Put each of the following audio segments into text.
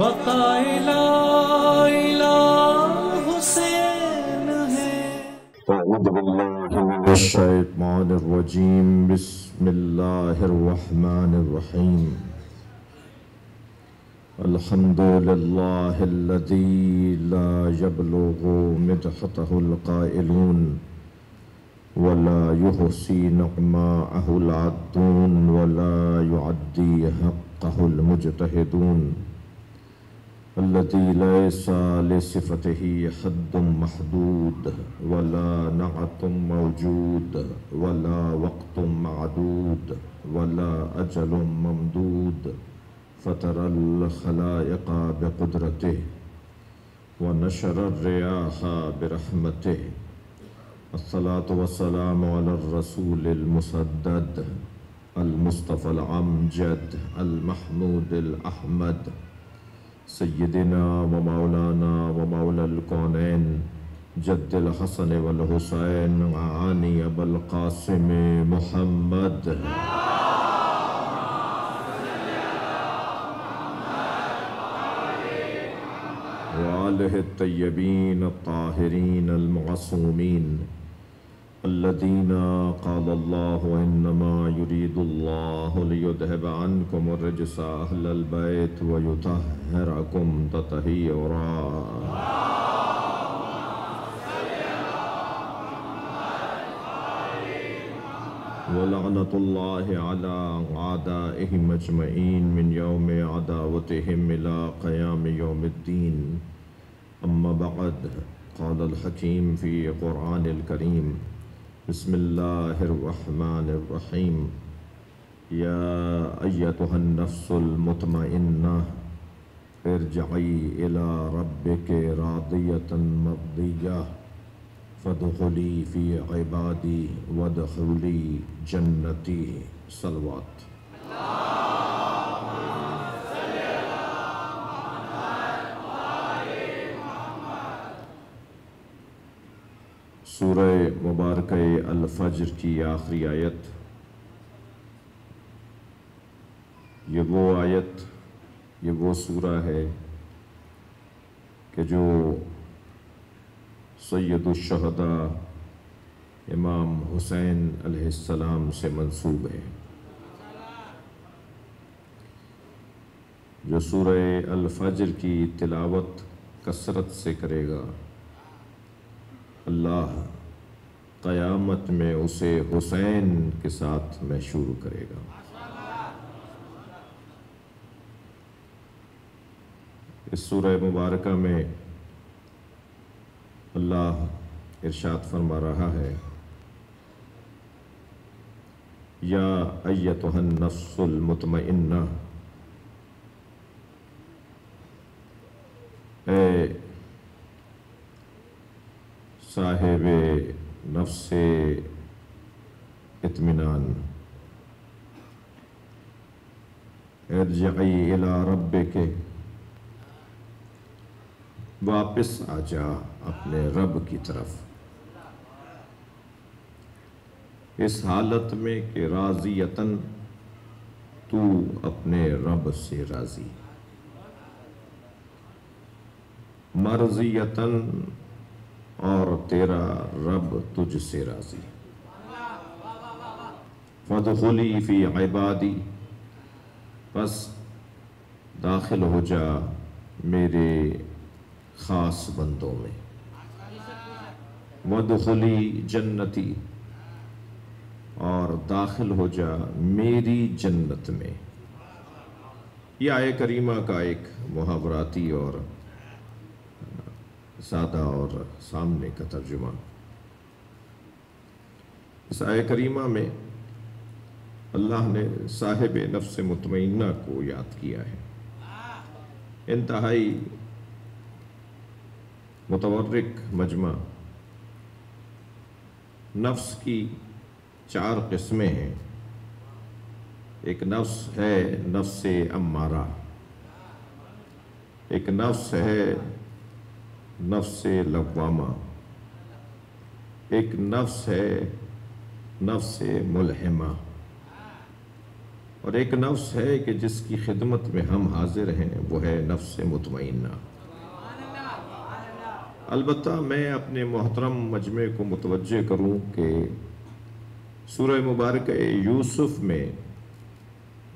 بقائے لا الہ حسین ہے۔ اعوذ باللہ من الشیطان الرجیم، بسم اللہ الرحمن الرحیم۔ الحمد للہ الذی لا یبلغ مدحتہ القائلون ولا یحصی نعماءہ العادون ولا یعدی حقہ المجتہدون، الذي ليس لصفته حد محدود ولا نعت موجود ولا وقت معدود ولا أجل ممدود، فطر الخلائق بقدرته ونشر الرياح برحمته، الصلاة والسلام على الرسول المسدد المصطفى الأمجد المحمود الأحمد، سیدنا و مولانا و مولا الکونین جد الحسن والحسین عانی ابو القاسم محمد، وآلہ الطیبین الطاہرین المعصومین الذین قال اللہ انما یرید اللہ لیذہب عنکم الرجس اہل البیت ویطہرکم تطہیرا۔ ولعنۃ اللہ علی اعدائہم اجمعین من یوم عداوتہم الی قیام یوم الدین، اما بعد، قال الحکیم فی قرآن الکریم، بسم اللہ الرحمن الرحیم، یا ایتها النفس المطمئنہ ارجعی الی ربک راضیۃ مرضیہ فادخلی فی عبادی وادخلی جنتی۔ صلوات۔ سورہ مبارکہ الفجر کی آخری آیت، یہ وہ سورہ ہے کہ جو سید الشہداء امام حسین علیہ السلام سے منسوب ہے۔ جو سورہ الفجر کی تلاوت کثرت سے کرے گا، اللہ قیامت میں اسے حسین کے ساتھ محشور کرے گا۔ اس سورہ مبارکہ میں اللہ ارشاد فرما رہا ہے، یا ایتها النفس المطمئنہ، اے صاحب نفس اطمینان، ارجعی الی ربک، واپس آ جا اپنے رب کی طرف، اس حالت میں کہ راضیتاً تو اپنے رب سے راضی، مرضیتاً اور تیرا رب تجھ سے راضی، فادخلی فی عبادی، پس داخل ہو جا میرے خاص بندوں میں، وادخلی جنتی، اور داخل ہو جا میری جنت میں۔ یہ آیہ کریمہ کا ایک محاوراتی اور سادہ اور سامنے کا ترجمہ۔ اس آیہ کریمہ میں اللہ نے صاحب نفس مطمئنہ کو یاد کیا ہے، انتہائی متورک مجمع۔ نفس کی 4 قسمیں ہیں۔ ایک نفس ہے نفس امارہ، ایک نفس ہے نفس لوامہ، ایک نفس ہے نفس ملہمہ، اور ایک نفس ہے کہ جس کی خدمت میں ہم حاضر ہیں، وہ ہے نفس مطمئنہ۔ البتہ میں اپنے محترم مجمع کو متوجہ کروں کہ سورہ مبارکہ یوسف میں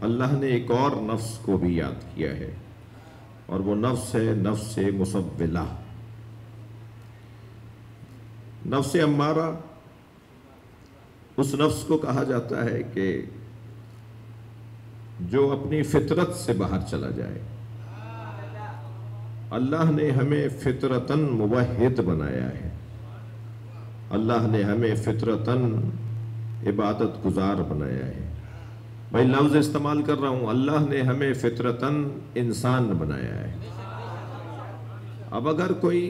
اللہ نے ایک اور نفس کو بھی یاد کیا ہے، اور وہ نفس ہے نفس مسولہ، نفس امارہ۔ اس نفس کو کہا جاتا ہے کہ جو اپنی فطرت سے باہر چلا جائے۔ اللہ نے ہمیں فطرتاً موحد بنایا ہے، اللہ نے ہمیں فطرتاً عبادت گزار بنایا ہے۔ میں لفظ استعمال کر رہا ہوں، اللہ نے ہمیں فطرتاً انسان بنایا ہے۔ اب اگر کوئی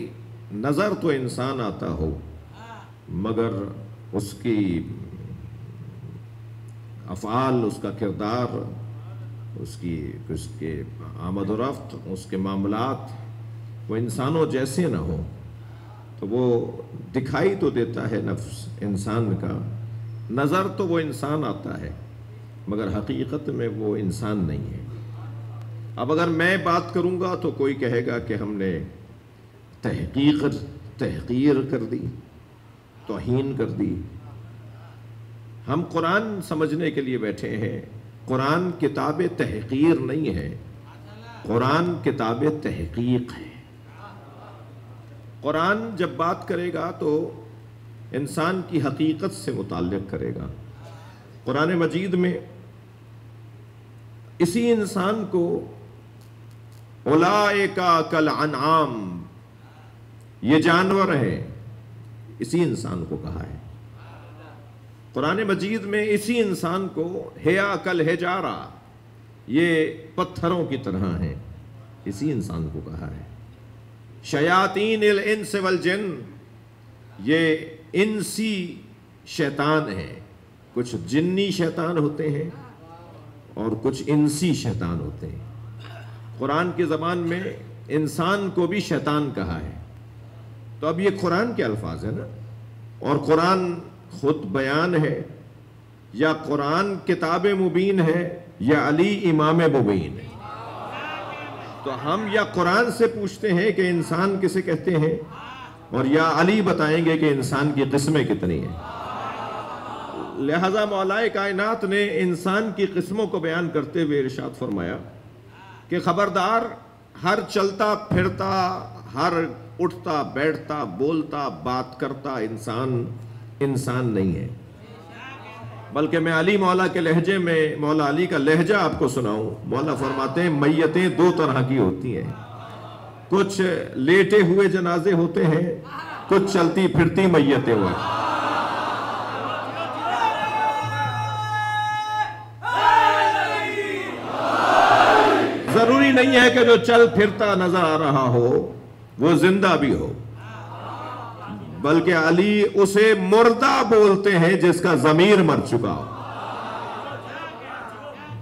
نظر تو انسان آتا ہو، مگر اس کی افعال، اس کا کردار، اس کے آمد و رفت، اس کے معاملات وہ انسانوں جیسے نہ ہوں، تو وہ دکھائی تو دیتا ہے نفس انسان کا، نظر تو وہ انسان آتا ہے، مگر حقیقت میں وہ انسان نہیں ہے۔ اب اگر میں بات کروں گا تو کوئی کہے گا کہ ہم نے تحقیر کر دی، توہین کر دی۔ ہم قرآن سمجھنے کے لیے بیٹھے ہیں، قرآن کتاب تحقیر نہیں ہے، قرآن کتاب تحقیق ہے۔ قرآن جب بات کرے گا تو انسان کی حقیقت سے متعلق کرے گا۔ قرآن مجید میں اسی انسان کو اولئک کالانعام، یہ جانور ہیں، اسی انسان کو کہا ہے۔ قرآن مجید میں اسی انسان کو ہیا کالحجارہ، یہ پتھروں کی طرح ہیں، اسی انسان کو کہا ہے۔ شیاطین الانس والجن، یہ انسی شیطان ہیں، کچھ جنی شیطان ہوتے ہیں اور کچھ انسی شیطان ہوتے ہیں۔ قرآن کی زبان میں انسان کو بھی شیطان کہا ہے۔ تو اب یہ قرآن کے الفاظ ہیں نا، اور قرآن خود بیان ہے، یا قرآن کتاب مبین ہے، یا علی امام مبین ہے۔ تو ہم یا قرآن سے پوچھتے ہیں کہ انسان کسے کہتے ہیں، اور یا علی بتائیں گے کہ انسان کی قسمیں کتنی ہیں۔ لہذا مولا کائنات نے انسان کی قسموں کو بیان کرتے ہوئے ارشاد فرمایا کہ خبردار، ہر چلتا پھرتا، ہر اٹھتا بیٹھتا بولتا بات کرتا انسان نہیں ہے، بلکہ میں علی مولا کے لہجے میں مولا علی کا لہجہ آپ کو سناؤں۔ مولا فرماتے ہیں میتیں دو طرح کی ہوتی ہیں، کچھ لیٹے ہوئے جنازے ہوتے ہیں، کچھ چلتی پھرتی میتیں ہوتی ہیں۔ ضروری نہیں ہے کہ جو چل پھرتا نظر آ رہا ہو وہ زندہ بھی ہو، بلکہ علی اسے مردہ بولتے ہیں جس کا ضمیر مر چکا ہو،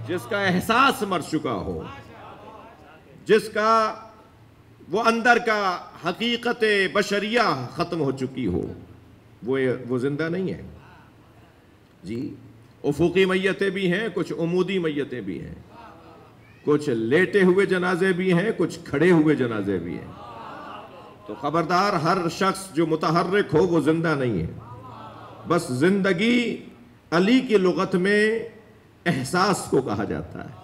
جس کا احساس مر چکا ہو، جس کا وہ اندر کا حقیقت بشریہ ختم ہو چکی ہو، وہ زندہ نہیں ہے۔ جی، افقی میتیں بھی ہیں، کچھ عمودی میتیں بھی ہیں، کچھ لیٹے ہوئے جنازے بھی ہیں، کچھ کھڑے ہوئے جنازے بھی ہیں۔ تو خبردار، ہر شخص جو متحرک ہو وہ زندہ نہیں ہے۔ بس زندگی علی کی لغت میں احساس کو کہا جاتا ہے،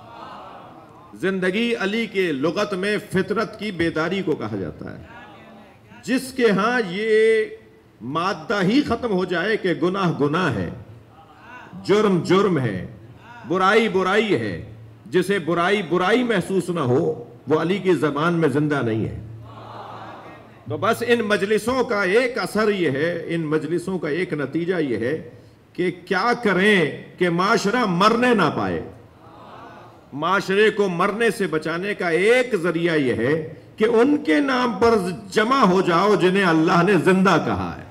زندگی علی کے لغت میں فطرت کی بیداری کو کہا جاتا ہے۔ جس کے ہاں یہ مادہ ہی ختم ہو جائے کہ گناہ گناہ ہے، جرم جرم ہے، برائی برائی ہے، جسے برائی محسوس نہ ہو، وہ علی کی زبان میں زندہ نہیں ہے۔ تو بس ان مجلسوں کا ایک اثر یہ ہے، ان مجلسوں کا ایک نتیجہ یہ ہے کہ کیا کریں کہ معاشرہ مرنے نہ پائے۔ معاشرے کو مرنے سے بچانے کا ایک ذریعہ یہ ہے کہ ان کے نام پر جمع ہو جاؤ جنہیں اللہ نے زندہ کہا ہے۔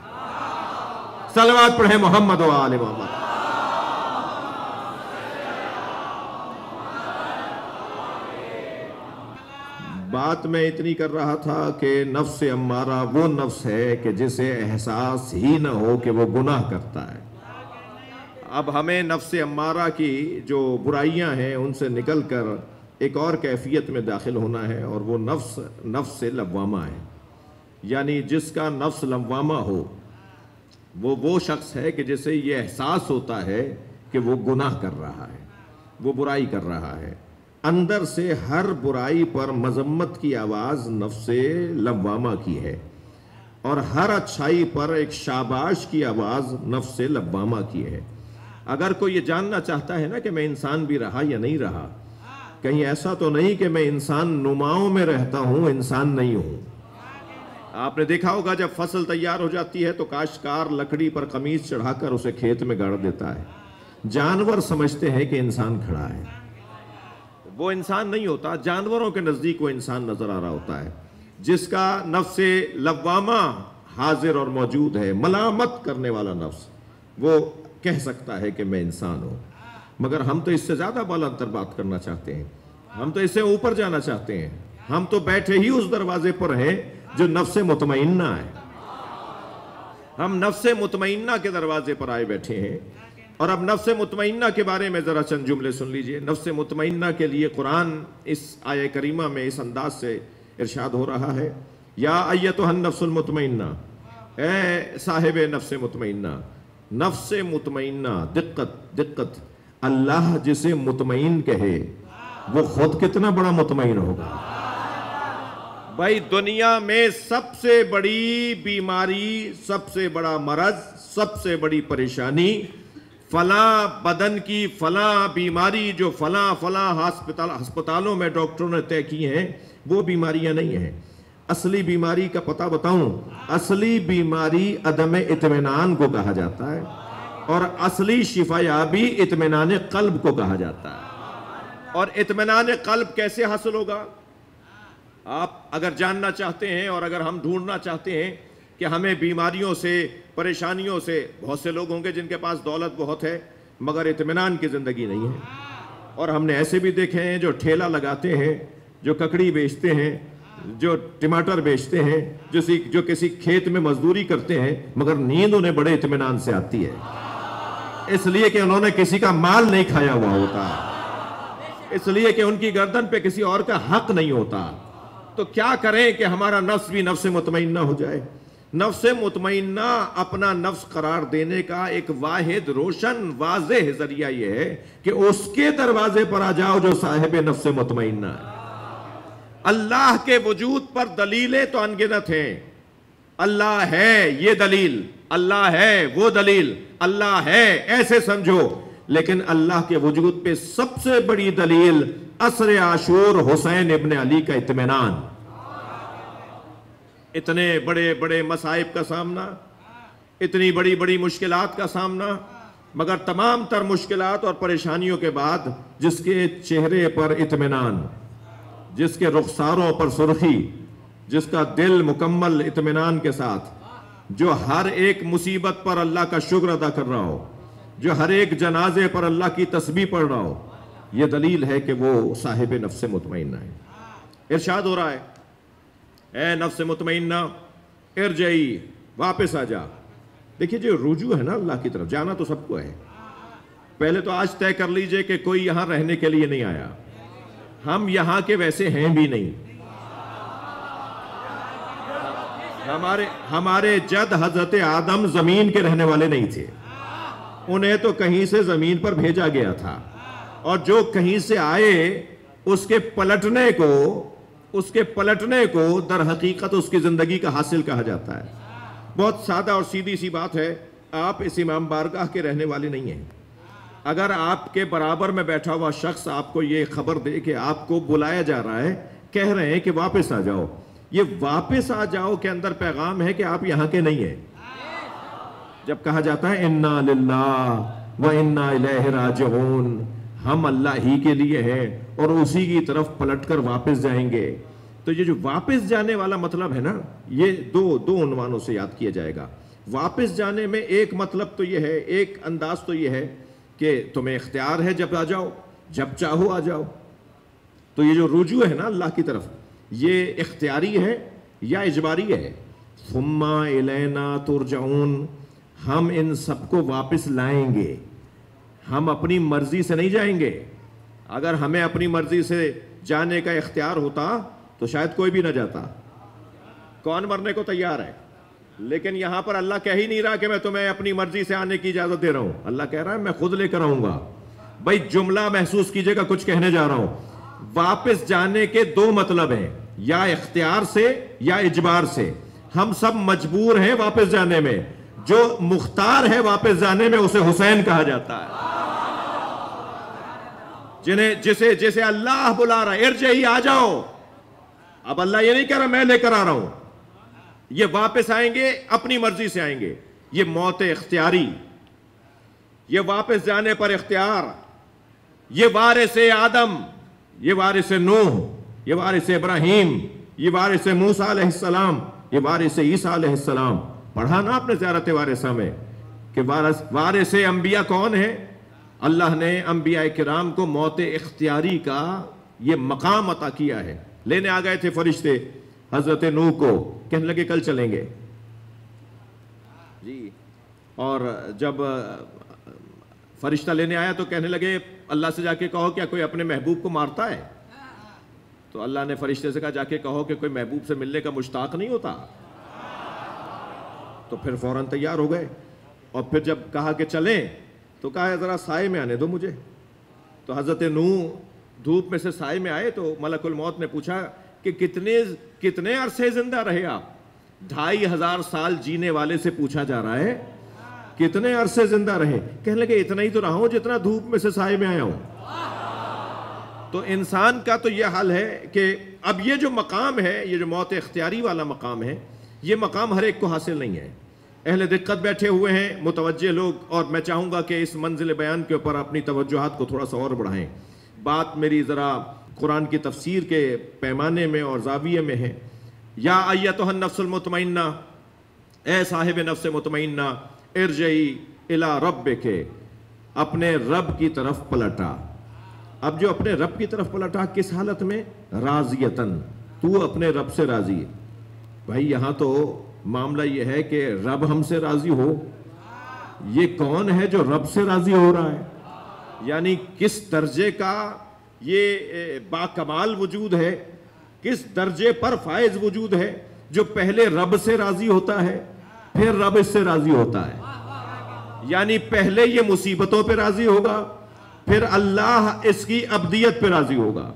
صلوات پڑھیں محمد و آل محمد۔ بات میں اتنی کر رہا تھا کہ نفس امارہ وہ نفس ہے کہ جسے احساس ہی نہ ہو کہ وہ گناہ کرتا ہے۔ اب ہمیں نفس امارہ کی جو برائیاں ہیں ان سے نکل کر ایک اور کیفیت میں داخل ہونا ہے، اور وہ نفس لوامہ ہے. یعنی جس کا نفس لوامہ ہو وہ شخص ہے کہ جسے یہ احساس ہوتا ہے کہ وہ گناہ کر رہا ہے، وہ برائی کر رہا ہے. اندر سے ہر برائی پر مذمت کی آواز نفس لوامہ کی ہے، اور ہر اچھائی پر ایک شاباش کی آواز نفس لوامہ کی ہے. اگر کوئی یہ جاننا چاہتا ہے نا کہ میں انسان بھی رہا یا نہیں رہا، کہیں ایسا تو نہیں کہ میں انسان نماؤں میں رہتا ہوں، انسان نہیں ہوں. آپ نے دیکھا ہوگا جب فصل تیار ہو جاتی ہے تو کاشتکار لکڑی پر قمیص چڑھا کر اسے کھیت میں گاڑ دیتا ہے. جانور سمجھتے ہیں کہ انسان کھڑا ہے، وہ انسان نہیں ہوتا. جانوروں کے نزدیک وہ انسان نظر آ رہا ہوتا ہے. جس کا نفس لوامہ حاضر اور موجود ہے، ملامت کرنے والا نفس، وہ کہہ سکتا ہے کہ میں انسان ہوں. مگر ہم تو اس سے زیادہ بالاتر بات کرنا چاہتے ہیں، ہم تو اس سے اوپر جانا چاہتے ہیں. ہم تو بیٹھے ہی اس دروازے پر ہیں جو نفس مطمئنہ ہے. ہم نفس مطمئنہ کے دروازے پر آئے بیٹھے ہیں. اور اب نفس مطمئنہ کے بارے میں ذرا چند جملے سن لیجئے. نفس مطمئنہ کے لیے قرآن اس آیہ کریمہ میں اس انداز سے ارشاد ہو رہا ہے، یا ایتھا النفس المطمئنہ، اے صاحب نفس مطمئنہ. نفس مطمئنہ، دقت، اللہ جسے مطمئن کہے وہ خود کتنا بڑا مطمئن ہوگا. بھائی دنیا میں سب سے بڑی بیماری، سب سے بڑا مرض، سب سے بڑی پریشانی، فلاں بدن کی فلاں بیماری جو فلاں ہسپتالوں میں ڈاکٹروں نے طے کی ہیں، وہ بیماریاں نہیں ہیں. اصلی بیماری کا پتہ بتاؤں، اصلی بیماری عدم اطمینان کو کہا جاتا ہے، اور اصلی شفا یابی اطمینان قلب کو کہا جاتا ہے. اور اطمینان قلب کیسے حاصل ہوگا؟ آپ اگر جاننا چاہتے ہیں اور اگر ہم ڈھونڈنا چاہتے ہیں کہ ہمیں بیماریوں سے، پریشانیوں سے، بہت سے لوگ ہوں گے جن کے پاس دولت بہت ہے مگر اطمینان کی زندگی نہیں ہے. اور ہم نے ایسے بھی دیکھے ہیں جو ٹھیلا لگاتے ہیں، جو ککڑی بیچتے ہیں، جو ٹماٹر بیچتے ہیں، جو کسی کھیت میں مزدوری کرتے ہیں، مگر نیند انہیں بڑے اطمینان سے آتی ہے، اس لیے کہ انہوں نے کسی کا مال نہیں کھایا ہوا ہوتا، اس لیے کہ ان کی گردن پہ کسی اور کا حق نہیں ہوتا. تو کیا کریں کہ ہمارا نفس بھی نفس مطمئنہ ہو جائے؟ نفس مطمئنہ اپنا نفس قرار دینے کا ایک واحد روشن واضح ذریعہ یہ ہے کہ اس کے دروازے پر آ جاؤ جو صاحب نفس مطمئنہ ہے. اللہ کے وجود پر دلیلیں تو انگنت ہیں. اللہ ہے یہ دلیل، اللہ ہے وہ دلیل، اللہ ہے ایسے سمجھو. لیکن اللہ کے وجود پہ سب سے بڑی دلیل عصر عاشور حسین ابن علی کا اطمینان. اتنے بڑے بڑے مصائب کا سامنا، اتنی بڑی بڑی مشکلات کا سامنا، مگر تمام تر مشکلات اور پریشانیوں کے بعد جس کے چہرے پر اطمینان، جس کے رخساروں پر سرخی، جس کا دل مکمل اطمینان کے ساتھ، جو ہر ایک مصیبت پر اللہ کا شکر ادا کر رہا ہو، جو ہر ایک جنازے پر اللہ کی تسبیح پڑھ رہا ہو، یہ دلیل ہے کہ وہ صاحب نفس مطمئنہ ہے. ارشاد ہو رہا ہے، اے نفس مطمئنہ ارجعی، واپس آ جا. دیکھیے جو رجوع ہے نا اللہ کی طرف، جانا تو سب کو ہے. پہلے تو آج طے کر لیجئے کہ کوئی یہاں رہنے کے لیے نہیں آیا. ہم یہاں کے ویسے ہیں بھی نہیں. ہمارے جد حضرت آدم زمین کے رہنے والے نہیں تھے، انہیں تو کہیں سے زمین پر بھیجا گیا تھا. اور جو کہیں سے آئے اس کے پلٹنے کو در حقیقت اس کی زندگی کا حاصل کہا جاتا ہے. بہت سادہ اور سیدھی سی بات ہے. آپ اس امام بارگاہ کے رہنے والے نہیں ہیں. اگر آپ کے برابر میں بیٹھا ہوا شخص آپ کو یہ خبر دے کہ آپ کو بلایا جا رہا ہے، کہہ رہے ہیں کہ واپس آ جاؤ، یہ واپس آ جاؤ کے اندر پیغام ہے کہ آپ یہاں کے نہیں ہیں. جب کہا جاتا ہے انا للہ و انا الیہ راجعون، ہم اللہ ہی کے لیے ہیں اور اسی کی طرف پلٹ کر واپس جائیں گے، تو یہ جو واپس جانے والا مطلب ہے نا، یہ دو عنوانوں سے یاد کیا جائے گا. واپس جانے میں ایک مطلب تو یہ ہے، ایک انداز تو یہ ہے کہ تمہیں اختیار ہے جب آ جاؤ، جب چاہو آ جاؤ. تو یہ جو رجوع ہے نا اللہ کی طرف، یہ اختیاری ہے یا اجباری ہے؟ ثم الینا ترجعون، ہم ان سب کو واپس لائیں گے. ہم اپنی مرضی سے نہیں جائیں گے. اگر ہمیں اپنی مرضی سے جانے کا اختیار ہوتا تو شاید کوئی بھی نہ جاتا. کون مرنے کو تیار ہے؟ لیکن یہاں پر اللہ کہہ ہی نہیں رہا کہ میں تمہیں اپنی مرضی سے آنے کی اجازت دے رہا ہوں. اللہ کہہ رہا ہے میں خود لے کر آؤں گا. بھائی جملہ محسوس کیجئے گا کچھ کہنے جا رہا ہوں. واپس جانے کے دو مطلب ہیں, یا اختیار سے یا اجبار سے. ہم سب مجبور ہیں واپس جانے میں. جو مختار ہے واپس جانے میں اسے حسین کہا جاتا ہے. جسے اللہ بلا رہا ہے ارجعی آ جاؤ. اب اللہ یہ نہیں کہہ رہا میں لے کر آ رہا ہوں. یہ واپس آئیں گے اپنی مرضی سے آئیں گے. یہ موت اختیاری, یہ واپس جانے پر اختیار. یہ وارث آدم, یہ وارث نوح, یہ وارث ابراہیم, یہ وارث موسیٰ علیہ السلام, یہ وارث عیسیٰ علیہ السلام. پڑھا نا آپ نے زیارت وارثہ میں کہ وارث انبیاء کون ہے؟ اللہ نے انبیاء کرام کو موت اختیاری کا یہ مقام عطا کیا ہے. لینے آ گئے تھے فرشتے حضرت نوح کو, کہنے لگے کل چلیں گے جی. اور جب فرشتہ لینے آیا تو کہنے لگے اللہ سے جا کے کہو کیا کوئی اپنے محبوب کو مارتا ہے؟ تو اللہ نے فرشتے سے کہا جا کے کہو کہ کوئی محبوب سے ملنے کا مشتاق نہیں ہوتا. تو پھر فوراً تیار ہو گئے. اور پھر جب کہا کہ چلیں تو کہا ذرا سائے میں آنے دو مجھے. تو حضرت نوح دھوپ میں سے سائے میں آئے تو ملک الموت نے پوچھا کہ کتنے عرصے زندہ رہے آپ؟ 2500 سال جینے والے سے پوچھا جا رہا ہے کتنے عرصے زندہ رہے؟ کہنے لگے اتنا ہی تو رہا ہوں جتنا دھوپ میں سے سائے میں آیا ہوں. تو انسان کا تو یہ حال ہے کہ اب یہ جو مقام ہے, یہ جو موت اختیاری والا مقام ہے, یہ مقام ہر ایک کو حاصل نہیں ہے. اہل دقت بیٹھے ہوئے ہیں متوجہ لوگ, اور میں چاہوں گا کہ اس منزل بیان کے اوپر اپنی توجہات کو تھوڑا سا اور بڑھائیں. بات میری ذرا قرآن کی تفسیر کے پیمانے میں اور زاویے میں ہے. یا ایتھا النفس المطمئنہ, اے صاحب نفس مطمئنہ, ارجعی الی ربک, اپنے رب کی طرف پلٹا. اب جو اپنے رب کی طرف پلٹا کس حالت میں؟ راضیتن, تو اپنے رب سے راضی ہے. بھائی یہاں تو معاملہ یہ ہے کہ رب ہم سے راضی ہو. یہ کون ہے جو رب سے راضی ہو رہا ہے؟ یعنی کس درجے کا یہ باکمال وجود ہے, کس درجے پر فائز وجود ہے جو پہلے رب سے راضی ہوتا ہے پھر رب اس سے راضی ہوتا ہے. یعنی پہلے یہ مصیبتوں پہ راضی ہوگا, پھر اللہ اس کی ابدیت پہ راضی ہوگا.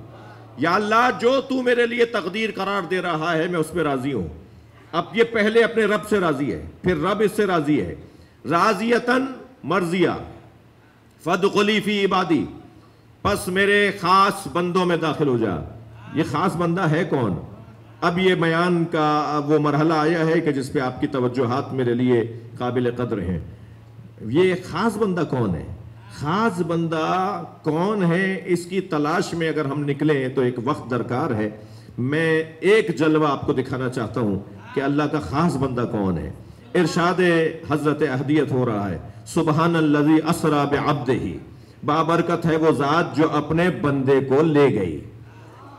یا اللہ جو تو میرے لیے تقدیر قرار دے رہا ہے میں اس پہ راضی ہوں. اب یہ پہلے اپنے رب سے راضی ہے, پھر رب اس سے راضی ہے. راضیتن مرضیہ, فادخلی فی عبادی, پس میرے خاص بندوں میں داخل ہو جا. یہ خاص بندہ ہے کون؟ اب یہ بیان کا وہ مرحلہ آیا ہے کہ جس پہ آپ کی توجہات میرے لیے قابل قدر ہیں. یہ خاص بندہ کون ہے؟ خاص بندہ کون ہے اس کی تلاش میں اگر ہم نکلیں تو ایک وقت درکار ہے. میں ایک جلوہ آپ کو دکھانا چاہتا ہوں کہ اللہ کا خاص بندہ کون ہے. ارشاد حضرت احدیت ہو رہا ہے, سبحان الذی اسری بعبدہ, بابرکت ہے وہ ذات جو اپنے بندے کو لے گئی.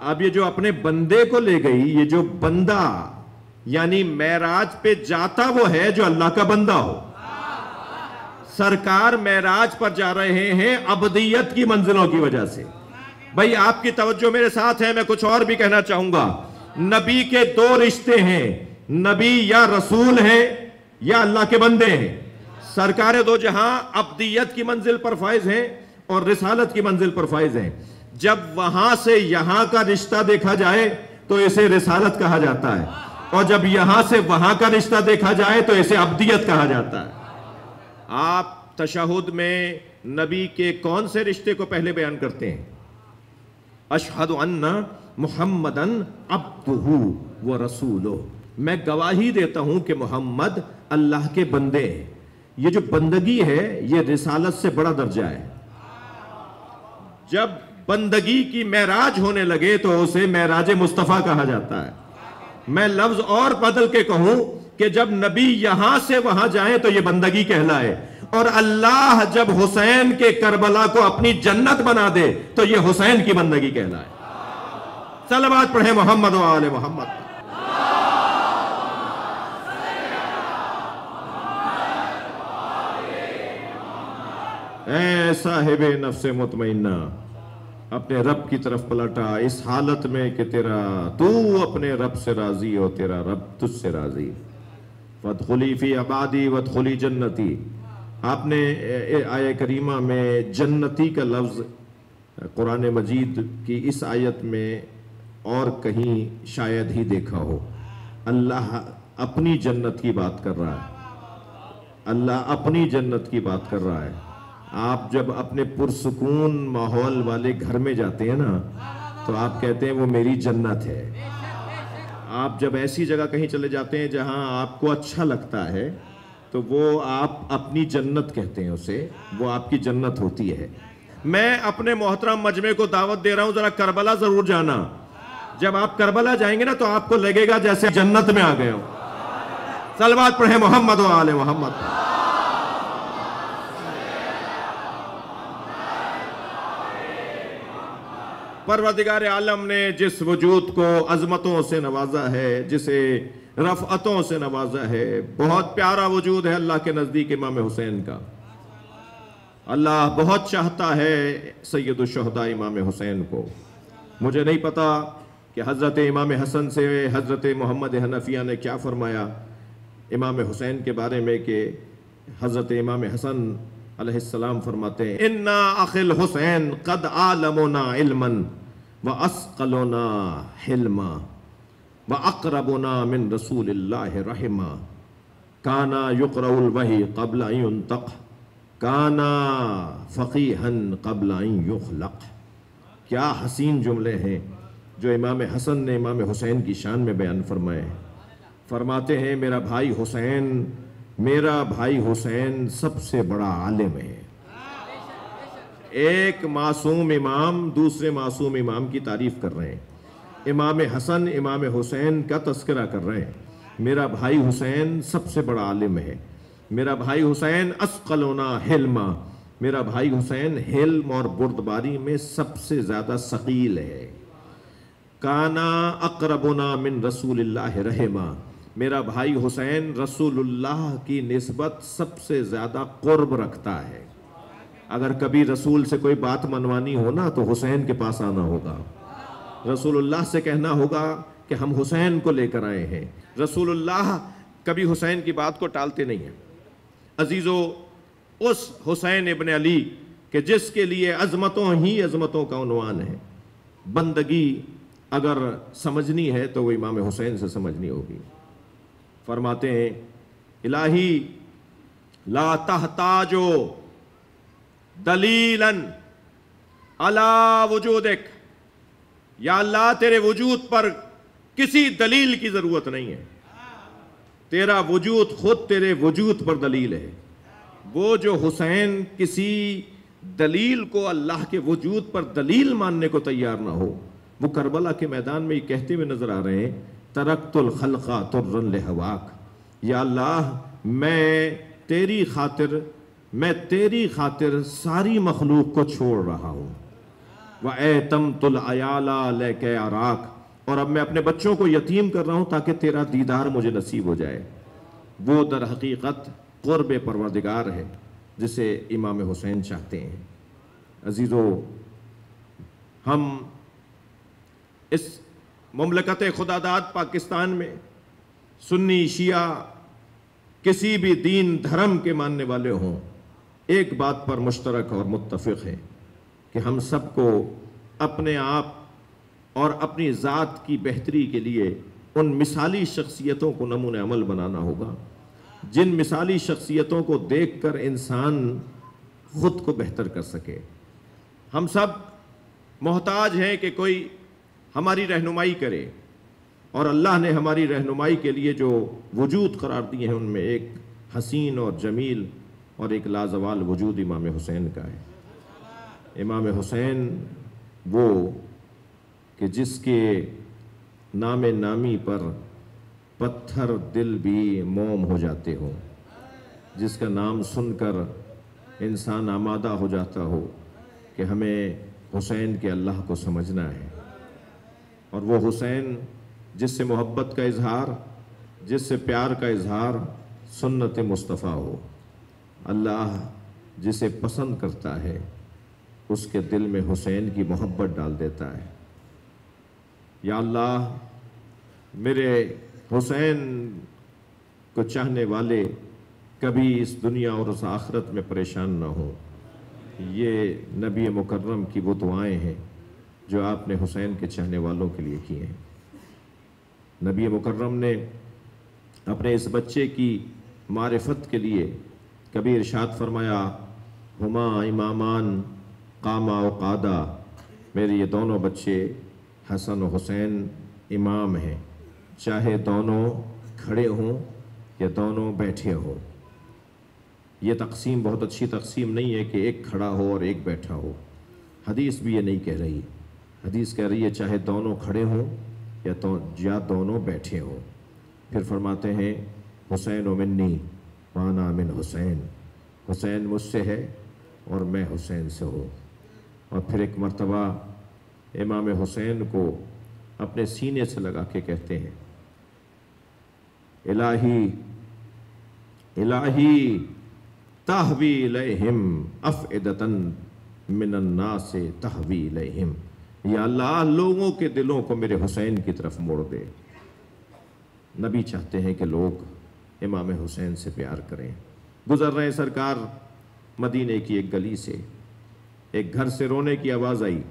اب یہ جو اپنے بندے کو لے گئی, یہ جو بندہ یعنی معراج پہ جاتا وہ ہے جو اللہ کا بندہ ہو. سرکار معراج پر جا رہے ہیں ابدیت کی منزلوں کی وجہ سے. بھائی آپ کی توجہ میرے ساتھ ہے, میں کچھ اور بھی کہنا چاہوں گا. نبی کے دو رشتے ہیں, نبی یا رسول ہیں یا اللہ کے بندے ہیں. سرکار دو جہاں ابدیت کی منزل پر فائز ہیں اور رسالت کی منزل پر فائز ہیں. جب وہاں سے یہاں کا رشتہ دیکھا جائے تو اسے رسالت کہا جاتا ہے, اور جب یہاں سے وہاں کا رشتہ دیکھا جائے تو اسے ابدیت کہا جاتا ہے. آپ تشہد میں نبی کے کون سے رشتے کو پہلے بیان کرتے ہیں؟ اشہد ان محمدن عبدہ و رسولہ, میں گواہی دیتا ہوں کہ محمد اللہ کے بندے ہیں. یہ جو بندگی ہے یہ رسالت سے بڑا درجہ ہے. جب بندگی کی معراج ہونے لگے تو اسے معراج مصطفیٰ کہا جاتا ہے. میں لفظ اور بدل کے کہوں کہ جب نبی یہاں سے وہاں جائیں تو یہ بندگی کہلائے, اور اللہ جب حسین کے کربلا کو اپنی جنت بنا دے تو یہ حسین کی بندگی کہلائے. صلوات پڑھیں محمد و آل محمد. اے صاحب نفس مطمئنہ، اپنے رب کی طرف پلٹا اس حالت میں کہ تو اپنے رب سے راضی ہو، تیرا رب تجھ سے راضی۔ وَادْخُلِي فِي عَبَادِي وَادْخُلِي جنتی، آپ نے آیہ کریمہ میں جنتی کا لفظ قرآن مجید کی اس آیت میں اور کہیں شاید ہی دیکھا ہو۔ اللہ اپنی جنت کی بات کر رہا ہے، اللہ اپنی جنت کی بات کر رہا ہے۔ آپ جب اپنے پرسکون ماحول والے گھر میں جاتے ہیں نا تو آپ کہتے ہیں وہ میری جنت ہے۔ آپ جب ایسی جگہ کہیں چلے جاتے ہیں جہاں آپ کو اچھا لگتا ہے تو وہ آپ اپنی جنت کہتے ہیں اسے، وہ آپ کی جنت ہوتی ہے۔ میں اپنے محترم مجمع کو دعوت دے رہا ہوں، ذرا کربلا ضرور جانا۔ جب آپ کربلا جائیں گے نا تو آپ کو لگے گا جیسے جنت میں آ گئے ہو۔ صلوات پڑھیں محمد و آل محمد۔ پروردگار عالم نے جس وجود کو عظمتوں سے نوازا ہے، جسے رفعتوں سے نوازا ہے، بہت پیارا وجود ہے اللہ کے نزدیک امام حسین کا۔ اللہ بہت چاہتا ہے سید الشہداء امام حسین کو۔ مجھے نہیں پتا کہ حضرت امام حسن سے حضرت محمد حنفیہ نے کیا فرمایا امام حسین کے بارے میں، کہ حضرت امام حسن علیہ السلام فرماتے ہیں اِنَّا أَخِي الْحُسَيْن قَدْ عَالَمُنَا عِلْمًا وَأَسْقَلُنَا حِلْمًا وَأَقْرَبُنَا مِن رسول اللہ رحمًا كَانَ يُقْرَأُ الْوَحْيُ قَبْلَ أَن يُنْطَقَ كَانَ فَقِيهًا قَبْلَ أَن يُخْلَقَ۔ کیا حسین جملے ہیں جو امام حسن نے امام حسین کی شان میں بیان فرمائے ہیں۔ فرماتے ہیں میرا بھائی حسین سب سے بڑا عالم ہے۔ ایک معصوم امام دوسرے معصوم امام کی تعریف کر رہے ہیں، امام حسن امام حسین کا تذکرہ کر رہے ہیں۔ میرا بھائی حسین سب سے بڑا عالم ہے، میرا بھائی حسین اسقلنا حلما، میرا بھائی حسین حلم اور بردباری میں سب سے زیادہ ثقیل ہے۔ کانا اقربنا من رسول اللہ رحمہ، میرا بھائی حسین رسول اللہ کی نسبت سب سے زیادہ قرب رکھتا ہے۔ اگر کبھی رسول سے کوئی بات منوانی ہو نا تو حسین کے پاس آنا ہوگا، رسول اللہ سے کہنا ہوگا کہ ہم حسین کو لے کر آئے ہیں۔ رسول اللہ کبھی حسین کی بات کو ٹالتے نہیں ہیں۔ عزیزو، اس حسین ابن علی کہ جس کے لیے عظمتوں ہی عظمتوں کا عنوان ہے، بندگی اگر سمجھنی ہے تو وہ امام حسین سے سمجھنی ہوگی۔ فرماتے ہیں الہی لا تحتاجو دلیلا علی وجودک، یا اللہ تیرے وجود پر کسی دلیل کی ضرورت نہیں ہے، تیرا وجود خود تیرے وجود پر دلیل ہے۔ وہ جو حسین کسی دلیل کو اللہ کے وجود پر دلیل ماننے کو تیار نہ ہو، وہ کربلا کے میدان میں یہ کہتے ہوئے نظر آ رہے ہیں ترکت الخلق طرا لہواک، یا اللہ میں تیری خاطر ساری مخلوق کو چھوڑ رہا ہوں۔ وَأَيْتَمْتُ الْعَيَالَ لَكَ أَرَاكَ، اور اب میں اپنے بچوں کو یتیم کر رہا ہوں تاکہ تیرا دیدار مجھے نصیب ہو جائے۔ وہ در حقیقت قرب پروردگار ہے جسے امام حسین چاہتے ہیں۔ عزیزو، ہم اس مملکت خداداد پاکستان میں سنی شیعہ کسی بھی دین دھرم کے ماننے والے ہوں، ایک بات پر مشترک اور متفق ہے کہ ہم سب کو اپنے آپ اور اپنی ذات کی بہتری کے لیے ان مثالی شخصیتوں کو نمونہ عمل بنانا ہوگا جن مثالی شخصیتوں کو دیکھ کر انسان خود کو بہتر کر سکے۔ ہم سب محتاج ہیں کہ کوئی ہماری رہنمائی کرے، اور اللہ نے ہماری رہنمائی کے لیے جو وجود قرار دیے ہیں ان میں ایک حسین اور جمیل اور ایک لازوال وجود امام حسین کا ہے۔ امام حسین وہ کہ جس کے نام نامی پر پتھر دل بھی موم ہو جاتے ہوں، جس کا نام سن کر انسان آمادہ ہو جاتا ہو کہ ہمیں حسین کے اللہ کو سمجھنا ہے، اور وہ حسین جس سے محبت کا اظہار، جس سے پیار کا اظہار سنت مصطفیٰ ہو۔ اللہ جسے پسند کرتا ہے اس کے دل میں حسین کی محبت ڈال دیتا ہے۔ یا اللہ میرے حسین کو چاہنے والے کبھی اس دنیا اور اس آخرت میں پریشان نہ ہوں۔ یہ نبی مکرم کی وہ دعائیں ہیں جو آپ نے حسین کے چاہنے والوں کے لیے کی ہیں۔ نبی مکرم نے اپنے اس بچے کی معرفت کے لیے کبھی ارشاد فرمایا، ہما امامان قاما و قادا، میرے یہ دونوں بچے حسن و حسین امام ہیں، چاہے دونوں کھڑے ہوں یا دونوں بیٹھے ہوں۔ یہ تقسیم بہت اچھی تقسیم نہیں ہے کہ ایک کھڑا ہو اور ایک بیٹھا ہو، حدیث بھی یہ نہیں کہہ رہی۔ حدیث کہہ رہی ہے چاہے دونوں کھڑے ہوں یا دونوں بیٹھے ہوں۔ پھر فرماتے ہیں حسین و منی وانا من حسین، حسین مجھ سے ہے اور میں حسین سے ہوں۔ اور پھر ایک مرتبہ امام حسین کو اپنے سینے سے لگا کے کہتے ہیں، الہی الہی تہوی الیہم افئدۃ من الناس تہوی الیہم، یا اللہ لوگوں کے دلوں کو میرے حسین کی طرف موڑ دے۔ نبی چاہتے ہیں کہ لوگ امام حسین سے پیار کریں۔ گزر رہے سرکار مدینے کی ایک گلی سے، ایک گھر سے رونے کی آواز آئی،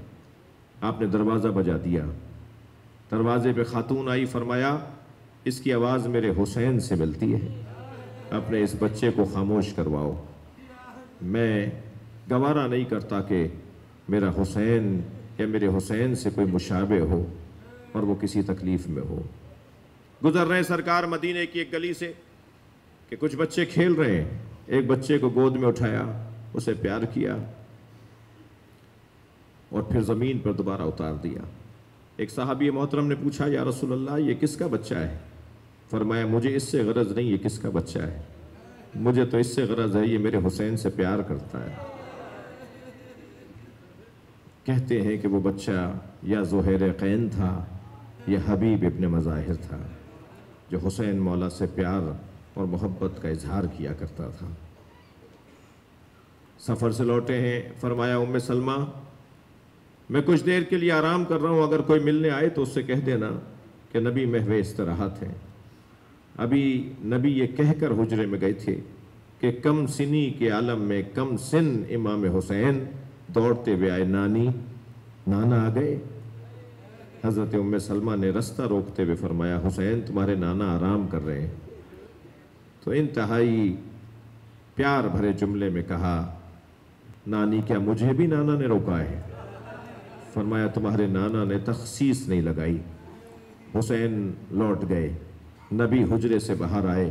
آپ نے دروازہ بجا دیا۔ دروازے پہ خاتون آئی، فرمایا اس کی آواز میرے حسین سے ملتی ہے، اپنے اس بچے کو خاموش کرواؤ، میں گوارا نہیں کرتا کہ میرا حسین یا میرے حسین سے کوئی مشابہ ہو اور وہ کسی تکلیف میں ہو۔ گزر رہے سرکار مدینے کی ایک گلی سے کہ کچھ بچے کھیل رہے ہیں، ایک بچے کو گود میں اٹھایا، اسے پیار کیا اور پھر زمین پر دوبارہ اتار دیا۔ ایک صحابی محترم نے پوچھا، یا رسول اللہ یہ کس کا بچہ ہے؟ فرمایا مجھے اس سے غرض نہیں یہ کس کا بچہ ہے، مجھے تو اس سے غرض ہے یہ میرے حسین سے پیار کرتا ہے۔ کہتے ہیں کہ وہ بچہ یا زہیر قین تھا یا حبیب ابن مظاہر تھا، جو حسین مولا سے پیار اور محبت کا اظہار کیا کرتا تھا۔ سفر سے لوٹے ہیں، فرمایا ام سلمہ میں کچھ دیر کے لیے آرام کر رہا ہوں، اگر کوئی ملنے آئے تو اس سے کہہ دینا کہ نبی محو استراحت ہیں۔ ابھی نبی یہ کہہ کر حجرے میں گئے تھے کہ کم سنی کے عالم میں کم سن امام حسین دوڑتے ہوئے آئے، نانا آ گئے۔ حضرت ام سلمہ نے رستہ روکتے ہوئے فرمایا، حسین تمہارے نانا آرام کر رہے ہیں۔ تو انتہائی پیار بھرے جملے میں کہا، نانی کیا مجھے بھی نانا نے روکا ہے؟ فرمایا تمہارے نانا نے تخصیص نہیں لگائی۔ حسین لوٹ گئے، نبی حجرے سے باہر آئے،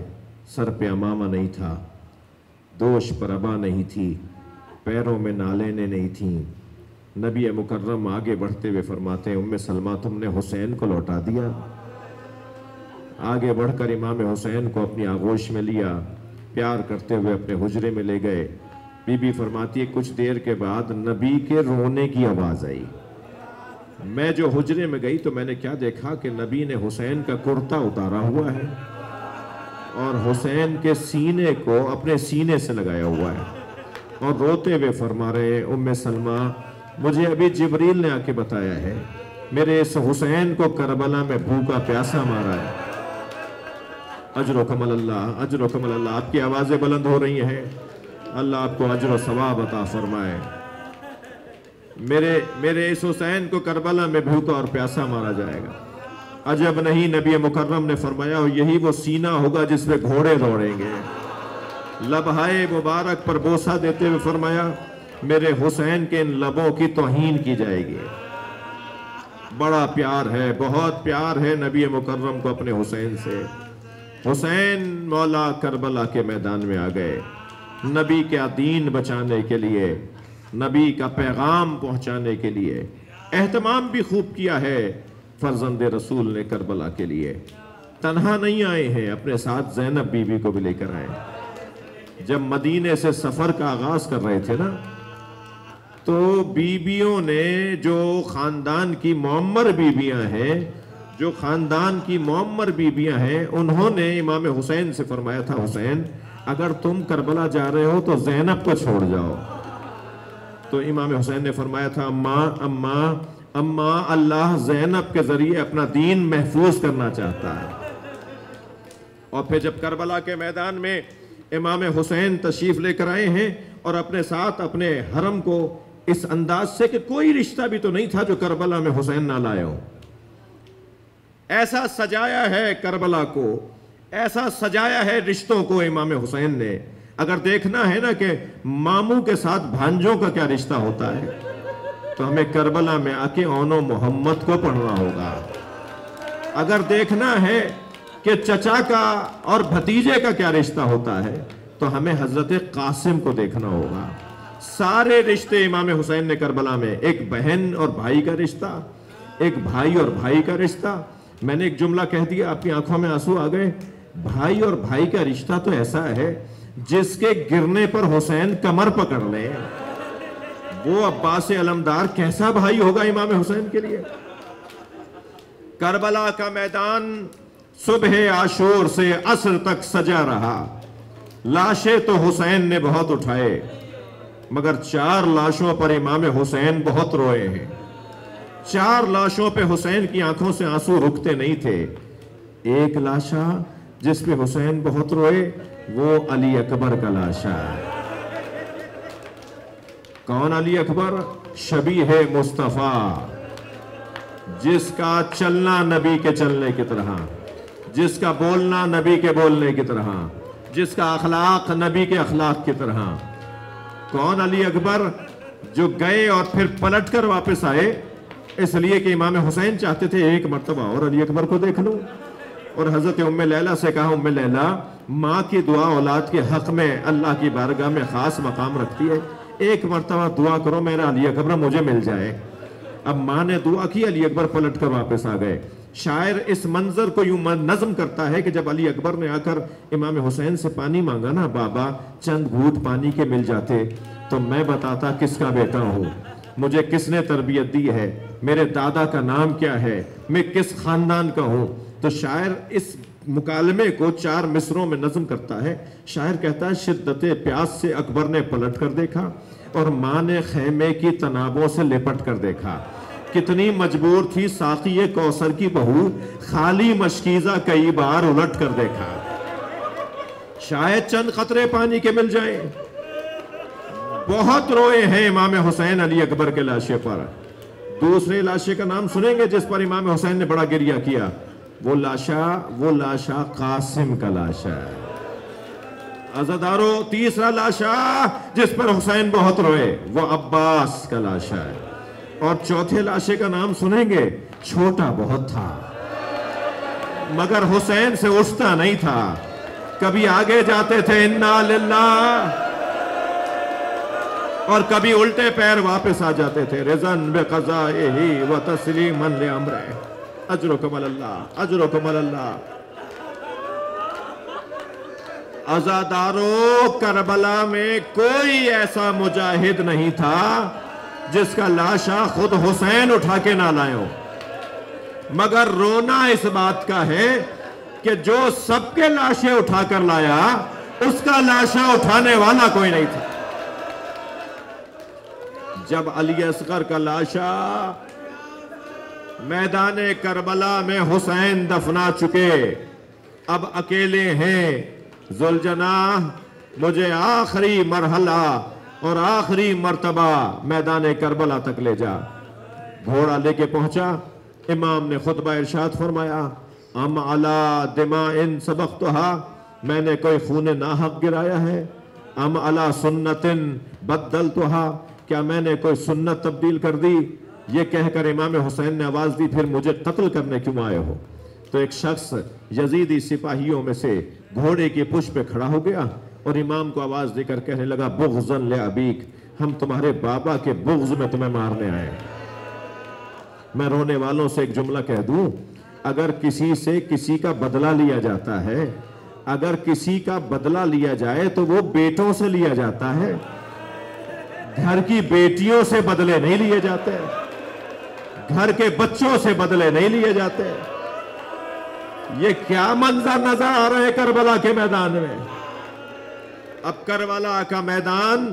سر پہ امامہ نہیں تھا، دوش پر ابا نہیں تھی، پیروں میں نالینیں نہیں تھیں۔ نبی مکرم آگے بڑھتے ہوئے فرماتے ہیں، ام سلمہ تم نے حسین کو لوٹا دیا۔ آگے بڑھ کر امام حسین کو اپنی آغوش میں لیا، پیار کرتے ہوئے اپنے حجرے میں لے گئے۔ بی بی فرماتی ہے کچھ دیر کے بعد نبی کے رونے کی آواز آئی۔ میں جو حجرے میں گئی تو میں نے کیا دیکھا کہ نبی نے حسین کا کرتا اتارا ہوا ہے اور حسین کے سینے کو اپنے سینے سے لگایا ہوا ہے اور روتے ہوئے فرما رہے ہیں، ام سلمہ مجھے ابھی جبریل نے آ کے بتایا ہے میرے اس حسین کو کربلا میں بھوکا پیاسا مارا ہے۔ اجر و کمل اللہ، اجر و کمل اللہ۔ آپ کی آوازیں بلند ہو رہی ہیں، اللہ آپ کو اجر و ثواب عطا فرمائے۔ میرے اس حسین کو کربلا میں بھوکا اور پیاسا مارا جائے گا۔ عجب نہیں، نبی مکرم نے فرمایا یہی وہ سینہ ہوگا جس پہ گھوڑے دوڑیں گے۔ لبہائے مبارک پر بوسہ دیتے ہوئے فرمایا میرے حسین کے ان لبوں کی توہین کی جائے گی۔ بڑا پیار ہے، بہت پیار ہے نبی مکرم کو اپنے حسین سے۔ حسین مولا کربلا کے میدان میں آ گئے، نبی کا دین بچانے کے لیے، نبی کا پیغام پہنچانے کے لیے۔ اہتمام بھی خوب کیا ہے فرزند رسول نے کربلا کے لیے۔ تنہا نہیں آئے ہیں، اپنے ساتھ زینب بی بی کو بھی لے کر آئے۔ جب مدینے سے سفر کا آغاز کر رہے تھے نا، تو بیویوں نے جو خاندان کی معمر بیویاں ہیں، جو خاندان کی معمر بیویاں ہیں، انہوں نے امام حسین سے فرمایا تھا حسین اگر تم کربلا جا رہے ہو تو زینب کو چھوڑ جاؤ. تو امام حسین نے فرمایا تھا اماں اللہ زینب کے ذریعے اپنا دین محفوظ کرنا چاہتا ہے. اور پھر جب کربلا کے میدان میں امام حسین تشریف لے کر آئے ہیں اور اپنے ساتھ اپنے حرم کو اس انداز سے کہ کوئی رشتہ بھی تو نہیں تھا جو کربلا میں حسین نہ لائے ہو، ایسا سجایا ہے کربلا کو، ایسا سجایا ہے رشتوں کو امام حسین نے. اگر دیکھنا ہے نا کہ ماموں کے ساتھ بھانجوں کا کیا رشتہ ہوتا ہے تو ہمیں کربلا میں آ کے اون و محمد کو پڑھنا ہوگا. اگر دیکھنا ہے کہ چچا کا اور بھتیجے کا کیا رشتہ ہوتا ہے تو ہمیں حضرت قاسم کو دیکھنا ہوگا. سارے رشتے امام حسین نے کربلا میں، ایک بہن اور بھائی کا رشتہ، ایک بھائی اور بھائی کا رشتہ. میں نے ایک جملہ کہہ دیا، آپ کی آنکھوں میں آنسو آ گئے. بھائی اور بھائی کا رشتہ تو ایسا ہے جس کے گرنے پر حسین کمر پکڑ لے. وہ عباس علمدار کیسا بھائی ہوگا امام حسین کے لیے. کربلا کا میدان صبح عاشور سے عصر تک سجا رہا. لاشیں تو حسین نے بہت اٹھائے مگر 4 لاشوں پر امام حسین بہت روئے ہیں. 4 لاشوں پہ حسین کی آنکھوں سے آنسو رکتے نہیں تھے. ایک لاشا جس پہ حسین بہت روئے وہ علی اکبر کا لاشا. کون علی اکبر؟ شبیہ مصطفیٰ، جس کا چلنا نبی کے چلنے کی طرح، جس کا بولنا نبی کے بولنے کی طرح، جس کا اخلاق نبی کے اخلاق کی طرح. کون علی اکبر؟ جو گئے اور پھر پلٹ کر واپس آئے اس لیے کہ امام حسین چاہتے تھے ایک مرتبہ اور علی اکبر کو دیکھ لوں. اور حضرت ام لیلہ سے کہا، ام لیلہ ماں کی دعا اولاد کے حق میں اللہ کی بارگاہ میں خاص مقام رکھتی ہے، ایک مرتبہ دعا کرو میرا علی اکبر مجھے مل جائے. اب ماں نے دعا کی، علی اکبر پلٹ کر واپس آ گئے. شاعر اس منظر کو یوں نظم کرتا ہے کہ جب علی اکبر نے آ کر امام حسین سے پانی مانگا نا، بابا چند گھونٹ پانی کے مل جاتے تو میں بتاتا کس کا بیٹا ہوں، مجھے کس نے تربیت دی ہے، میرے دادا کا نام کیا ہے، میں کس خاندان کا ہوں. تو شاعر اس مکالمے کو 4 مصروں میں نظم کرتا ہے. شاعر کہتا ہے، شدت پیاس سے اکبر نے پلٹ کر دیکھا اور ماں نے خیمے کی تنابوں سے لپٹ کر دیکھا. کتنی مجبور تھی ساقی کوثر کی بہو، خالی مشکیزہ کئی بار الٹ کر دیکھا. شاید چند قطرے پانی کے مل جائیں. بہت روئے ہیں امام حسین علی اکبر کے لاشے پر. دوسرے لاشے کا نام سنیں گے جس پر امام حسین نے بڑا گریہ کیا. وہ لاشا قاسم کا لاشا ہے. عزادارو، تیسرا لاشا جس پر حسین بہت روئے وہ عباس کا لاشا ہے. اور چوتھے لاشے کا نام سنیں گے، چھوٹا بہت تھا مگر حسین سے اٹھتا نہیں تھا. کبھی آگے جاتے تھے انا للہ اور کبھی الٹے پیر واپس آ جاتے تھے. رضن بقضائہ و تسلیما لامرہ. اجرکم اللہ، اجرکم اللہ. عزادارو، کربلا میں کوئی ایسا مجاہد نہیں تھا جس کا لاشا خود حسین اٹھا کے نہ لائے ہو. مگر رونا اس بات کا ہے کہ جو سب کے لاشیں اٹھا کر لایا اس کا لاشا اٹھانے والا کوئی نہیں تھا. جب علی اصغر کا لاشا میدان کربلا میں حسین دفنا چکے، اب اکیلے ہیں. ذوالجناح مجھے آخری مرحلہ اور آخری مرتبہ میدان کربلا تک لے جا. گھوڑا لے کے پہنچا. امام نے خطبہ ارشاد فرمایا، ام علی دماء سبقتها، میں نے کوئی خون ناحق گرایا ہے؟ ام علی سنت بدلتها، کیا میں نے کوئی سنت تبدیل کر دی؟ یہ کہہ کر امام حسین نے آواز دی، پھر مجھے قتل کرنے کیوں آئے ہو؟ تو ایک شخص یزیدی سپاہیوں میں سے گھوڑے کی پشت پہ کھڑا ہو گیا اور امام کو آواز دے کر کہنے لگا، بغضاً لأبیک، ہم تمہارے بابا کے بغض میں تمہیں مارنے آئے. میں رونے والوں سے ایک جملہ کہہ دوں، اگر کسی سے کسی کا بدلہ لیا جاتا ہے، اگر کسی کا بدلہ لیا جائے تو وہ بیٹوں سے لیا جاتا ہے، گھر کی بیٹیوں سے بدلے نہیں لیے جاتے، گھر کے بچوں سے بدلے نہیں لیے جاتے. یہ کیا منظر نظر آ رہے ہیں کربلا کے میدان میں؟ اب کربلا کا میدان،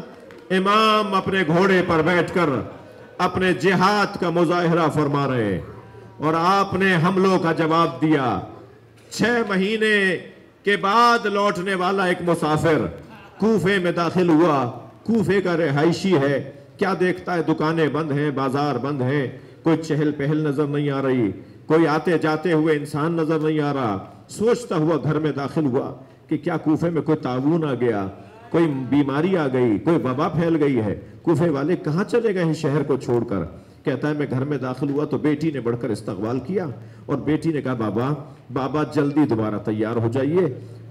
امام اپنے گھوڑے پر بیٹھ کر اپنے جہاد کا مظاہرہ فرما رہے ہیں، اور آپ نے حملوں کا جواب دیا۔ 6 مہینے کے بعد لوٹنے والا ایک مسافر کوفے میں داخل ہوا، کوفے کا رہائشی ہے، کیا دیکھتا ہے؟ دکانیں بند ہیں، بازار بند ہیں، کوئی چہل پہل نظر نہیں آ رہی، کوئی آتے جاتے ہوئے انسان نظر نہیں آ رہا۔ سوچتا ہوا گھر میں داخل ہوا کہ کیا کوفے میں کوئی طاعون آ گیا، کوئی بیماری آ گئی، کوئی وبا پھیل گئی ہے، کوفے والے کہاں چلے گئے ہیں شہر کو چھوڑ کر؟ کہتا ہے میں گھر میں داخل ہوا تو بیٹی نے بڑھ کر استقبال کیا، اور بیٹی نے کہا بابا جلدی دوبارہ تیار ہو جائیے،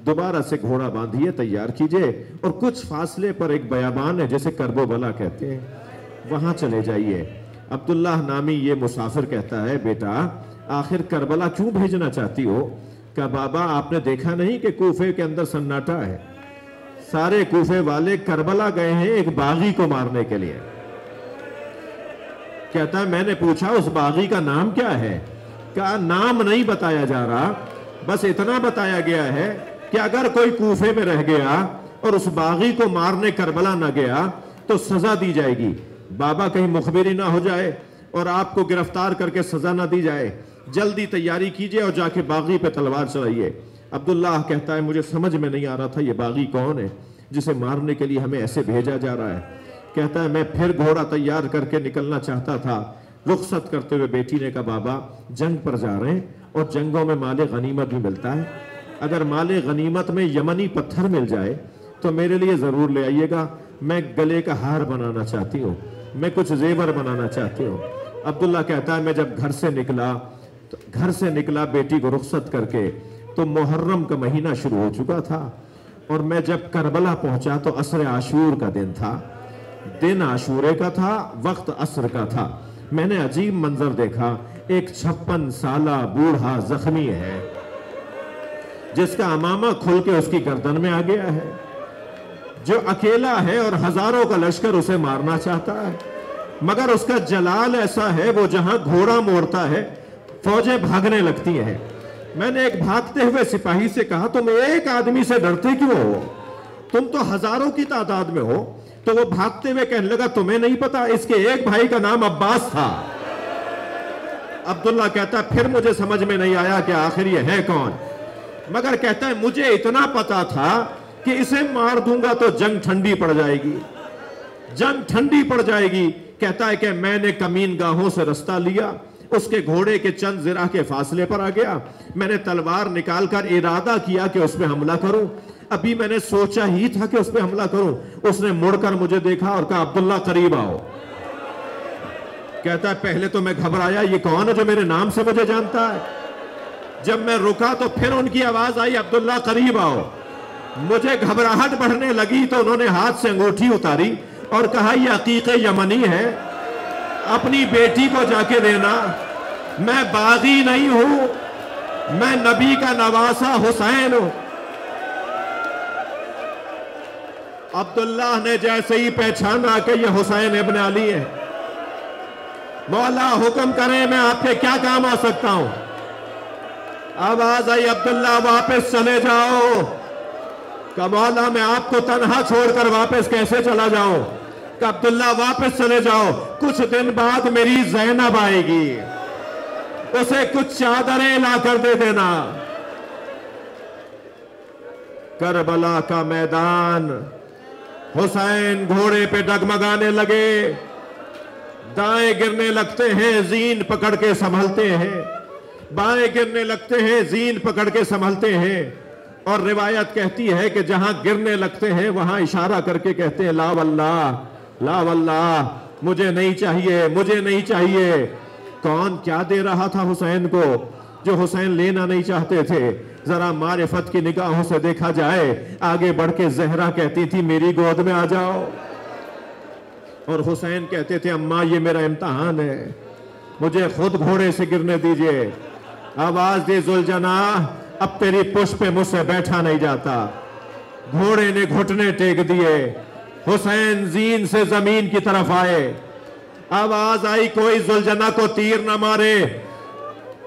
دوبارہ سے گھوڑا باندھیے، تیار کیجئے، اور کچھ فاصلے پر ایک بیابان ہے جسے کرب و بلا کہتے ہیں، وہاں چلے جائیے۔ عبداللہ نامی یہ مسافر کہتا ہے بیٹا آخر کربلا کیوں بھیجنا چاہتی ہو؟ کہا بابا آپ نے دیکھا نہیں کہ کوفے کے اندر سناٹا ہے، سارے کوفے والے کربلا گئے ہیں ایک باغی کو مارنے کے لیے۔ کہتا ہے میں نے پوچھا اس باغی کا نام کیا ہے؟ کہا نام نہیں بتایا جا رہا، بس اتنا بتایا گیا ہے کہ اگر کوئی کوفے میں رہ گیا اور اس باغی کو مارنے کربلا نہ گیا تو سزا دی جائے گی۔ بابا کہیں مخبری نہ ہو جائے اور آپ کو گرفتار کر کے سزا نہ دی جائے، جلدی تیاری کیجئے اور جا کے باغی پہ تلوار چلائیے۔ عبداللہ کہتا ہے مجھے سمجھ میں نہیں آ رہا تھا یہ باغی کون ہے جسے مارنے کے لیے ہمیں ایسے بھیجا جا رہا ہے۔ کہتا ہے میں پھر گھوڑا تیار کر کے نکلنا چاہتا تھا، رخصت کرتے ہوئے بیٹی نے کہا بابا جنگ پر جا رہے ہیں اور جنگوں میں مال غنیمت بھی ملتا ہے، اگر مال غنیمت میں یمنی پتھر مل جائے تو میرے لیے ضرور لے آئیے گا، میں گلے کا ہار بنانا چاہتی ہوں، میں کچھ زیور بنانا چاہتی ہوں۔ عبداللہ کہتا ہے میں جب گھر سے نکلا بیٹی کو رخصت کر کے تو محرم کا مہینہ شروع ہو چکا تھا، اور میں جب کربلا پہنچا تو عصر عاشور کا دن تھا، دن عاشورے کا تھا، وقت عصر کا تھا۔ میں نے عجیب منظر دیکھا، ایک 56 سالہ بوڑھا زخمی ہے جس کا امامہ کھل کے اس کی گردن میں آ گیا ہے، جو اکیلا ہے اور ہزاروں کا لشکر اسے مارنا چاہتا ہے، مگر اس کا جلال ایسا ہے وہ جہاں گھوڑا موڑتا ہے فوجیں بھاگنے لگتی ہیں۔ میں نے ایک بھاگتے ہوئے سپاہی سے کہا تم ایک آدمی سے ڈرتے کیوں ہو؟ تم تو ہزاروں کی تعداد میں ہو۔ تو وہ بھاگتے ہوئے کہنے لگا تمہیں نہیں پتا اس کے ایک بھائی کا نام عباس تھا۔ عبداللہ کہتا ہے پھر مجھے سمجھ میں نہیں آیا کہ آخر یہ ہے کون، مگر کہتا ہے مجھے اتنا پتا تھا کہ اسے مار دوں گا تو جنگ ٹھنڈی پڑ جائے گی، جنگ ٹھنڈی پڑ جائے گی۔ کہتا ہے کہ میں نے کمین گاہوں سے رستہ لیا، اس کے گھوڑے کے چند ذرا کے فاصلے پر آ گیا، میں نے تلوار نکال کر ارادہ کیا کہ اس پہ حملہ کروں، ابھی میں نے سوچا ہی تھا کہ اس پہ حملہ کروں، اس نے مڑ کر مجھے دیکھا اور کہا عبداللہ قریب آؤ۔ کہتا ہے پہلے تو میں گھبرایا یہ کون ہے جو میرے نام سے مجھے جانتا ہے، جب میں رکا تو پھر ان کی آواز آئی عبداللہ قریب آؤ۔ مجھے گھبراہٹ بڑھنے لگی تو انہوں نے ہاتھ سے انگوٹھی اتاری اور کہا یہ عقیق یمنی ہے، اپنی بیٹی کو جا کے دینا، میں باغی نہیں ہوں، میں نبی کا نواسا حسین ہوں۔ عبداللہ نے جیسے ہی پہچانا کہ یہ حسین ابن علی ہے، مولا حکم کریں میں آپ کے کیا کام آ سکتا ہوں؟ آواز آئی عبداللہ واپس چلے جاؤ۔ کہ مولا میں آپ کو تنہا چھوڑ کر واپس کیسے چلا جاؤں؟ کہ عبداللہ واپس چلے جاؤ، کچھ دن بعد میری زینب آئے گی، اسے کچھ چادریں لا کر دے دینا۔ کربلا کا میدان، حسین گھوڑے پہ ڈگمگانے لگے، دائیں گرنے لگتے ہیں زین پکڑ کے سنبھلتے ہیں، بائیں گرنے لگتے ہیں زین پکڑ کے سنبھلتے ہیں، اور روایت کہتی ہے کہ جہاں گرنے لگتے ہیں وہاں اشارہ کر کے کہتے ہیں لا واللہ لا واللہ، مجھے نہیں چاہیے، مجھے نہیں چاہیے۔ کون کیا دے رہا تھا حسین کو جو حسین لینا نہیں چاہتے تھے؟ ذرا معرفت کی نگاہوں سے دیکھا جائے، آگے بڑھ کے زہرا کہتی تھی میری گود میں آ جاؤ، اور حسین کہتے تھے اماں یہ میرا امتحان ہے، مجھے خود گھوڑے سے گرنے دیجئے۔ آواز دی ذوالجناح اب تیری پشت پہ مجھ سے بیٹھا نہیں جاتا۔ گھوڑے نے گھٹنے ٹیک دیے، حسین زین سے زمین کی طرف آئے، آواز آئی کوئی ذوالجناح کو تیر نہ مارے۔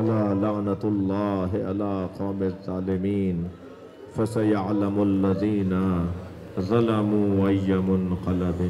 الا لعنت اللہ علی قوم الظالمین فسیعلم الذین ظلموا ای منقلب